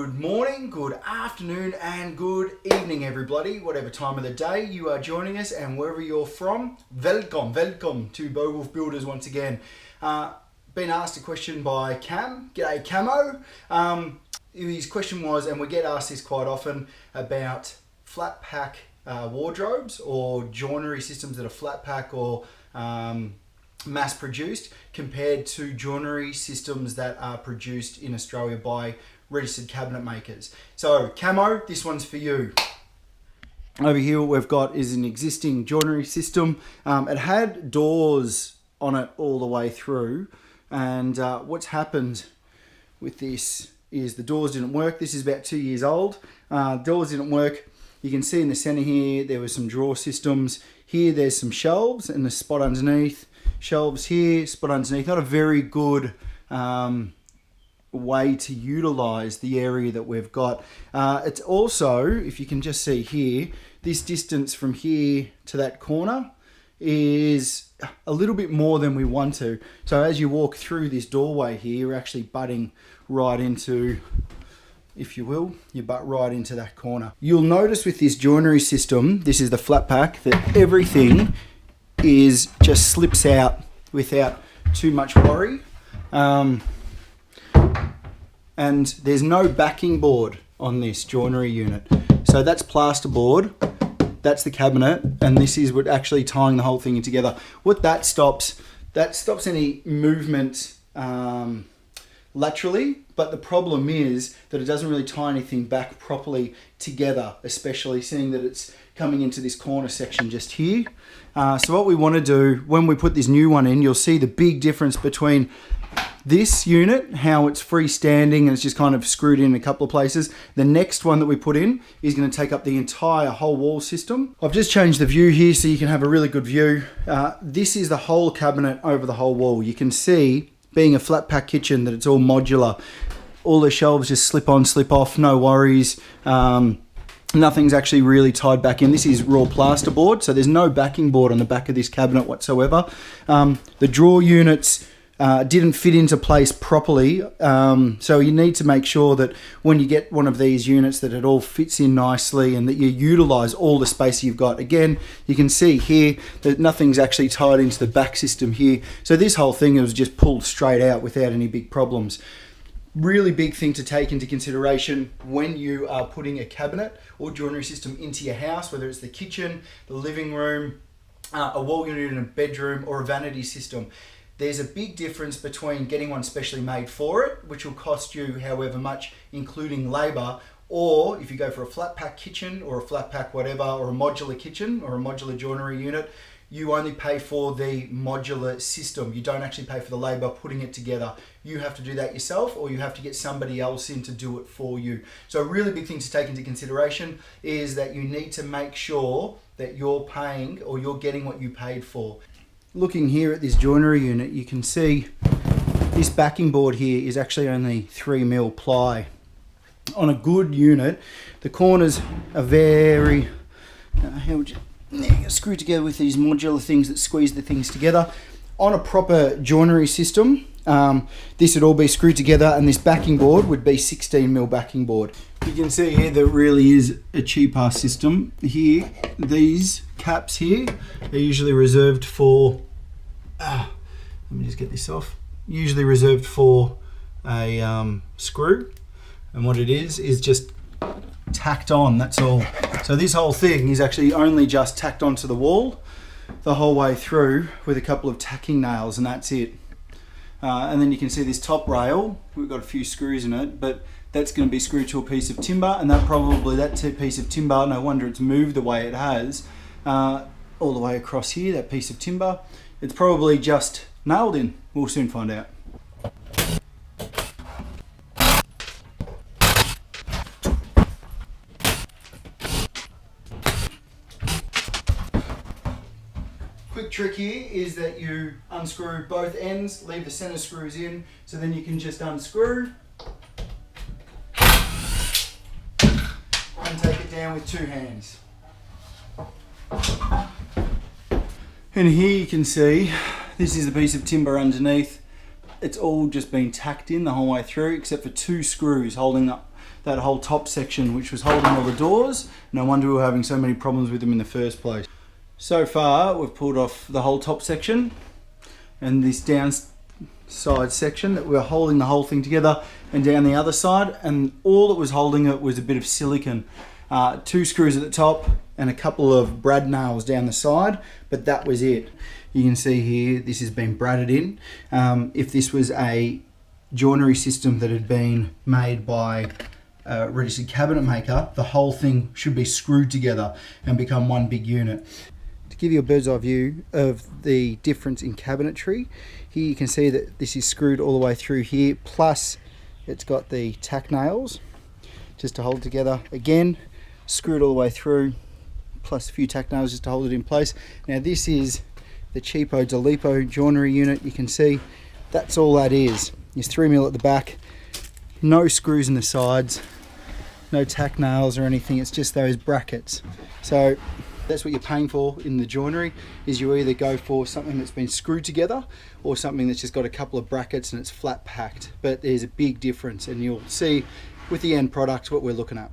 Good morning, good afternoon, and good evening, everybody. Whatever time of the day you are joining us and wherever you're from, welcome to Beowulf Builders once again. Been asked a question by Cam, G'day Camo. His question was, and we get asked this quite often, about flat pack wardrobes or joinery systems that are flat pack or mass produced compared to joinery systems that are produced in Australia by registered cabinet makers. So Camo, this one's for you. Over here what we've got is an existing joinery system. It had doors on it all the way through, and what's happened with this is the doors didn't work. This is about 2 years old. Doors didn't work. You can see in the center here there were some drawer systems. Here there's some shelves and the spot underneath. Shelves here, spot underneath. Not a very good way to utilize the area that we've got. It's also, if you can just see here, this distance from here to that corner is a little bit more than we want to. So as you walk through this doorway here, you're actually butting right into, if you will, you butt right into that corner. You'll notice with this joinery system, this is the flat pack, that everything is just slips out without too much worry. And there's no backing board on this joinery unit. So that's plasterboard, that's the cabinet, and this is what actually tying the whole thing together. What that stops any movement laterally, but the problem is that it doesn't really tie anything back properly together, especially seeing that it's coming into this corner section just here. So what we want to do when we put this new one in, you'll see the big difference between this unit, how it's freestanding and it's just kind of screwed in a couple of places. The next one that we put in is going to take up the entire whole wall system. I've just changed the view here so you can have a really good view. This is the whole cabinet over the whole wall. You can see, being a flat pack kitchen, that it's all modular. All the shelves just slip on, slip off, no worries. Nothing's actually really tied back in. This is raw plasterboard, so there's no backing board on the back of this cabinet whatsoever. The drawer units didn't fit into place properly, so you need to make sure that when you get one of these units that it all fits in nicely and that you utilize all the space you've got. Again, you can see here that nothing's actually tied into the back system here, so this whole thing was just pulled straight out without any big problems. Really big thing to take into consideration when you are putting a cabinet or joinery system into your house, whether it's the kitchen, the living room, a wall unit in a bedroom, or a vanity system. There's a big difference between getting one specially made for it, which will cost you however much, including labor, or if you go for a flat pack kitchen or a flat pack whatever, or a modular kitchen or a modular joinery unit, you only pay for the modular system. You don't actually pay for the labor putting it together. You have to do that yourself, or you have to get somebody else in to do it for you. So a really big thing to take into consideration is that you need to make sure that you're paying, or you're getting what you paid for. Looking here at this joinery unit, you can see this backing board here is actually only 3mm ply. On a good unit, the corners are very, screwed together with these modular things that squeeze the things together. On a proper joinery system, this would all be screwed together, and this backing board would be 16mm backing board. You can see here that really is a cheaper system. Here, these caps here are usually reserved for, let me just get this off, usually reserved for a screw, and what it is just tacked on, that's all. So this whole thing is actually only just tacked onto the wall the whole way through with a couple of tacking nails, and that's it. And then you can see this top rail, we've got a few screws in it, but that's going to be screwed to a piece of timber, and that piece of timber, no wonder it's moved the way it has, all the way across here, that piece of timber, it's probably just nailed in. We'll soon find out. Quick trick here is that you unscrew both ends, leave the center screws in, so then you can just unscrew and take it down with two hands. And here you can see, this is the piece of timber underneath. It's all just been tacked in the whole way through, except for two screws holding up that whole top section which was holding all the doors. No wonder we were having so many problems with them in the first place. So far we've pulled off the whole top section and this downside section that we're holding the whole thing together, and down the other side, and all that was holding it was a bit of silicone. 2 screws at the top and a couple of brad nails down the side, but that was it. You can see here this has been bradded in. If this was a joinery system that had been made by a registered cabinet maker, the whole thing should be screwed together and become one big unit. To give you a bird's eye view of the difference in cabinetry, here you can see that this is screwed all the way through here, plus it's got the tack nails just to hold it together. Again, screwed all the way through, plus a few tack nails just to hold it in place. Now this is the cheapo Delipo joinery unit. You can see that's all that is. There's 3mm at the back, no screws in the sides, no tack nails or anything, it's just those brackets. So that's what you're paying for in the joinery, is you either go for something that's been screwed together or something that's just got a couple of brackets and it's flat packed. But there's a big difference, and you'll see with the end product what we're looking at.